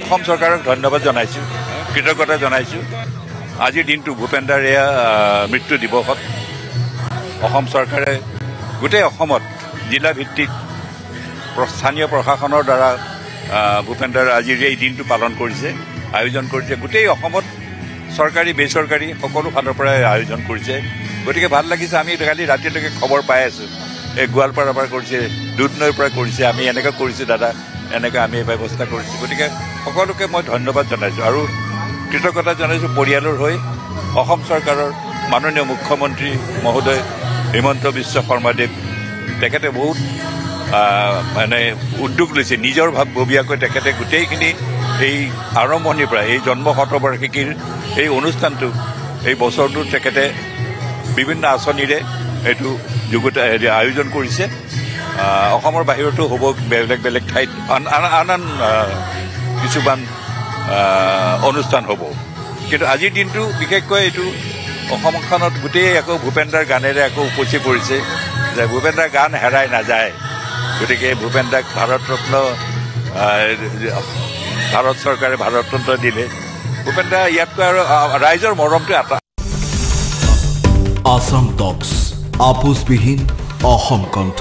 অসম চৰকাৰক ধন্যবাদ জনাইছোঁ, কৃতজ্ঞতা জনাইছোঁ। আজিৰ দিনটো ভূপেন দাৰ এয়া মৃত্যু দিৱসত অসম চৰকাৰে গোটেই অসমত জিলা ভিত্তিক স্থানীয় প্ৰশাসনৰ দ্বাৰা ভূপেন দাৰ আজিৰ এই দিনটো পালন কৰিছে, আয়োজন কৰিছে। গোটেই অসমত চৰকাৰী বেচৰকাৰী সকলো ফালৰ পৰাই আয়োজন কৰিছে। গতিকে ভাল লাগিছে। আমি কালি ৰাতিলৈকে খবৰ পাই আছোঁ, এই গোৱালপাৰাৰ পৰা কৰিছে, দুধনৈৰ পৰা কৰিছে, আমি এনেকৈ কৰিছোঁ দাদা, এনেকৈ আমি ব্যৱস্থা কৰিছোঁ। গতিকে সকলোকে মই ধন্যবাদ জনাইছোঁ আৰু কৃতজ্ঞতা জনাইছোঁ পৰিয়ালৰ হৈ অসম চৰকাৰৰ মাননীয় মুখ্যমন্ত্ৰী মহোদয় হিমন্ত বিশ্ব শৰ্মাদেৱ। তেখেতে বহুত মানে উদ্যোগ লৈছে, নিজৰ ভাৱববীয়াকৈ তেখেতে গোটেইখিনি এই আৰম্ভণিৰ পৰা এই জন্ম শতবাৰ্ষিকীৰ এই অনুষ্ঠানটো, এই বছৰটো তেখেতে বিভিন্ন আঁচনিৰে এইটো আয়োজন কৰিছে। অসমৰ বাহিৰতো হ'ব, বেলেগ বেলেগ ঠাইত আন কিছুমান অনুষ্ঠান হ'ব। কিন্তু আজিৰ দিনটো বিশেষকৈ এইটো অসমখনত গোটেই আকৌ ভূপেন দাৰ গানেৰে আকৌ উপচি পৰিছে যে ভূপেন দাৰ গান হেৰাই নাযায়। গতিকে ভূপেন দাক ভাৰত চৰকাৰে ভাৰত ৰত্ন দিলে। ভূপেন দা ইয়াতকৈ আৰু ৰাইজৰ মৰমটো এটা। আসাম টক্স, আপোচবিহীন অসম কণ্ঠ।